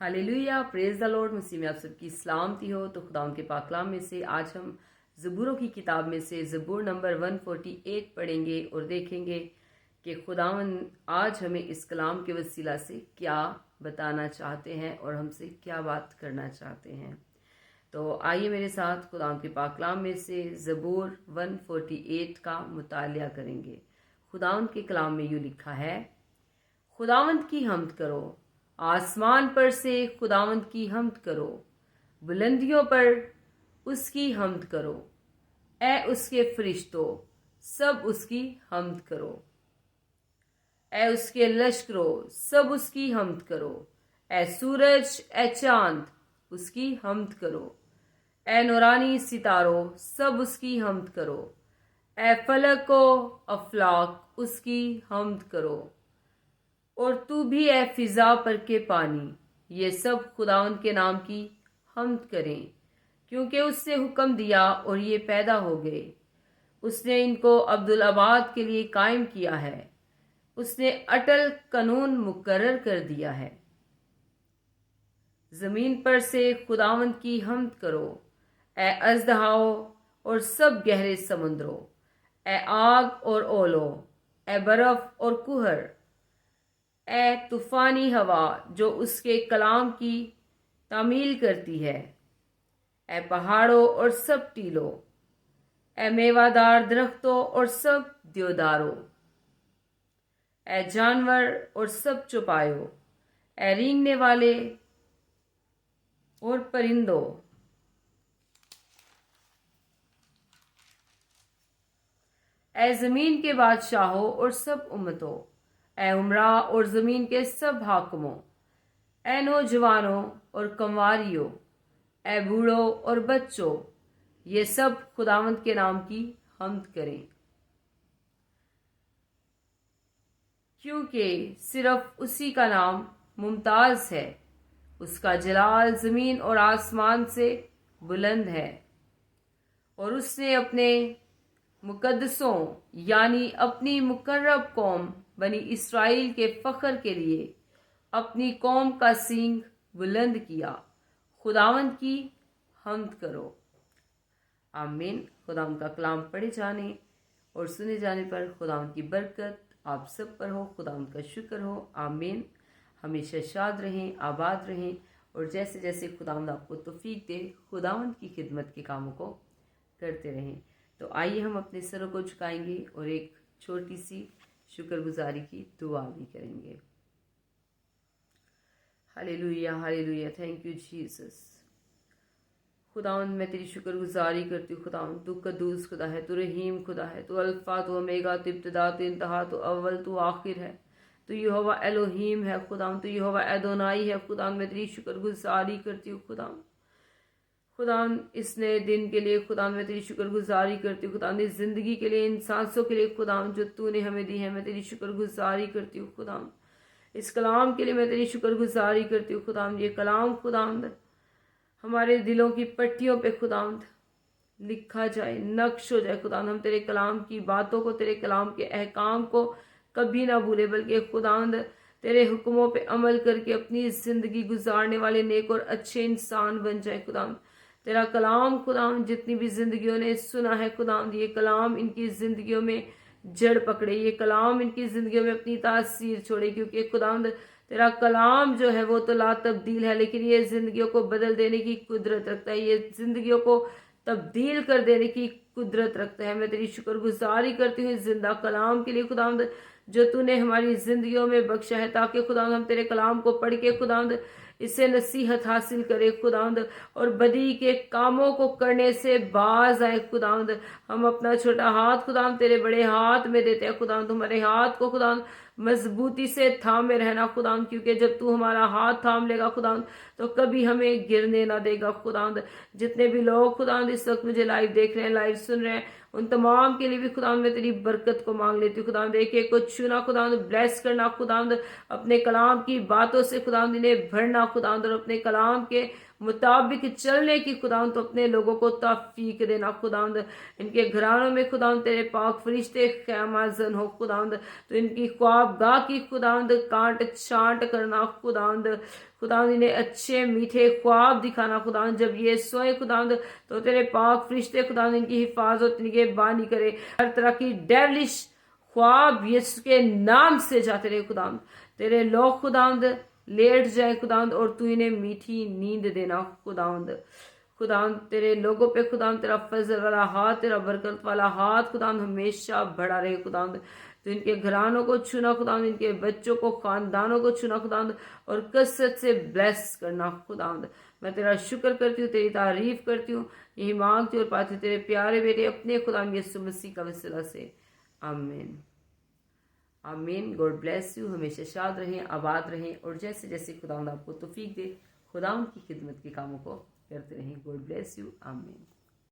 Hallelujah, praise the lord. मसीह में आप सबकी सलामती हो। तो खुदावंद के पाक कलाम में से आज हम ज़बूरों की किताब में से ज़बूर नंबर 148 पढ़ेंगे और देखेंगे कि खुदावंद आज हमें इस कलाम के वसीला से क्या बताना चाहते हैं और हमसे क्या बात करना चाहते हैं। तो आइए मेरे साथ खुदावंद के पाक कलाम में से ज़बूर 148 का मुतालिया करेंगे। खुदावंद के कलाम में यूँ लिखा है, खुदावंद की हम्द करो, आसमान पर से खुदावंद की हम्द करो, बुलंदियों पर उसकी हम्द करो, ए उसके फरिश्तों सब उसकी हम्द करो, ए उसके लश्करों सब उसकी हम्द करो, ए सूरज ए चांद उसकी हम्द करो, ए नूरानी सितारों सब उसकी हम्द करो, ए फलक व अफलाक उसकी हम्द करो, और तू भी ए फिजा पर के पानी, ये सब खुदावंद के नाम की हम्द करें, क्योंकि उसने हुक्म दिया और ये पैदा हो गए। उसने इनको अब्दुल आबाद के लिए कायम किया है, उसने अटल कानून मुकर्रर कर दिया है। जमीन पर से खुदावंद की हम्द करो, ए अजदहाओ और सब गहरे समुद्रों, ए आग और ओलो, ए बर्फ और कुहर, ए तूफानी हवा जो उसके कलाम की तामील करती है, ए पहाड़ों और सब टीलों, ए मेवादार दरख्तों और सब देवदारों, ए जानवर और सब चौपायों, ए रेंगने वाले और परिंदों, ए जमीन के बादशाहों और सब उम्मतों, ए उमरा और जमीन के सब हाकिमों, ए नौजवानों और कंवारियों, ए बूढ़ों और बच्चों, ये सब खुदावंद के नाम की हम्द करें, क्योंकि सिर्फ उसी का नाम मुमताज है। उसका जलाल जमीन और आसमान से बुलंद है, और उसने अपने मुकद्दसों यानी अपनी मुकर्रब कौम बनी इस्राएल के फख्र के लिए अपनी कौम का सींग बुलंद किया। खुदावंद की हम्द करो। आमीन। खुदावंद का कलाम पढ़े जाने और सुने जाने पर खुदावंद की बरकत आप सब पर हो। खुदावंद का शुक्र हो। आमीन। हमेशा शाद रहें, आबाद रहें, और जैसे जैसे खुदावंद आपको तौफीक दे, खुदावंद की खिदमत के कामों को करते रहें। तो आइए हम अपने सरों को झुकाएंगे और एक छोटी सी शुक्रगुजारी की दुआ भी करेंगे। Hallelujah, hallelujah, thank you Jesus. खुदावंद मैं तेरी शुक्रगुजारी करती हूँ। खुदावंद तू कद्दूस खुदा है, तू रहीम खुदा है, तू अल्फा, तू ओमेगा, तू इब्तिदा, तू इंतहा, तू अव्वल, तू आखिर है। तू यहोवा एलोहीम है खुदावंद, तू यहोवा एदोनाई है खुदावंद। मैं तेरी शुक्रगुजारी करती हूँ खुदावंद। खुदावंद इस नए दिन के लिए खुदावंद मैं तेरी शुक्रगुजारी करती हूँ खुदावंद। इस जिंदगी के लिए, इन सांसों के लिए खुदावंद जो तूने हमें दी है, मैं तेरी शुक्रगुजारी करती हूँ खुदावंद। इस कलाम के लिए मैं तेरी शुक्रगुजारी करती हूँ खुदावंद। ये कलाम खुदावंद हमारे दिलों की पट्टियों पे खुदावंद लिखा जाए, नक्श हो जाए खुदावंद। हम तेरे कलाम की बातों को, तेरे कलाम के अहकाम को कभी ना भूले, बल्कि खुदावंद तेरे हुक्मों पे अमल करके अपनी जिंदगी गुजारने वाले नेक और अच्छे इंसान बन जाए खुदावंद। तेरा कलाम खुदावंद जितनी भी जिंदगियों ने सुना है खुदावंद, ये कलाम इनकी जिंदगियों में जड़ पकड़े, ये कलाम इनकी जिंदगियों में अपनी तासीर छोड़े, क्योंकि खुदावंद तेरा कलाम जो है वो तो ला तब्दील है, लेकिन ये जिंदगियों को बदल देने की कुदरत रखता है, ये जिंदगियों को तब्दील कर देने की कुदरत रखता है। मैं तेरी शुक्रगुजारी करती हूँ इस जिंदा कलाम के लिए खुदावंद, जो तूने हमारी जिंदगियों में बख्शा है, ताकि खुदावंद हम तेरे कलाम को पढ़ के खुदावंद इससे नसीहत हासिल करे खुदावंद, और बदी के कामों को करने से बाज आए खुदावंद। हम अपना छोटा हाथ खुदावंद तेरे बड़े हाथ में देते हैं खुदावंद। हमारे हाथ को खुदावंद मजबूती से थामे रहना खुदावंद, क्योंकि जब तू हमारा हाथ थाम लेगा खुदावंद तो कभी हमें गिरने ना देगा खुदावंद। जितने भी लोग खुदावंद इस वक्त मुझे लाइव देख रहे हैं, लाइव सुन रहे हैं, उन तमाम के लिए भी खुदावंद मैं तेरी बरकत को मांग लेती हूँ खुदावंद, एक एक को छूना खुदावंद, ब्लेस करना खुदावंद, अपने कलाम की बातों से खुदावंद इन्हें भरना खुदावंद, और अपने कलाम के मुताबिक चलने की खुदावंद तो अपने लोगों को तौफीक देना खुदावंद। इनके घरानों में खुदावंद तेरे पाक फरिश्ते क़यामतन हो खुदावंद, तो इनकी ख्वाबगाह की खुदावंद कांट छांट करना खुदावंद। खुदावंद इन्हें अच्छे मीठे ख्वाब दिखाना खुदावंद, जब ये सोए खुदावंद तो तेरे पाक फरिश्ते खुदावंद इनकी हिफाजत इनके बानी करे, हर तरह की डेविलिश ख्वाब यीशु के नाम से जाते रहे खुदावंद। तेरे लोग खुदावंद लेट जाए खुदावंद, और तू इन्हें मीठी नींद देना खुदावंद। खुदावंद तेरे लोगों पे खुदावंद तेरा फजल वाला हाथ, तेरा बरकत वाला हाथ खुदावंद हमेशा बढ़ा रहे खुदावंद। तो इनके घरानों को छूना खुदावंद, इनके बच्चों को, खानदानों को छूना खुदावंद, और कसरत से ब्लेस करना खुदावंद। मैं तेरा शुक्र करती हूँ, तेरी तारीफ करती हूँ, यही मांगती हूँ और पाती हूँ तेरे प्यारे बेटे अपने खुदावंद यीशु मसीह का वसीला से, आमीन आमीन। God bless you. हमेशा शाद रहें, आबाद रहें, और जैसे जैसे खुदावंद आपको तौफीक दे खुदावंद की खिदमत के कामों को करते रहें। God bless you. आमीन।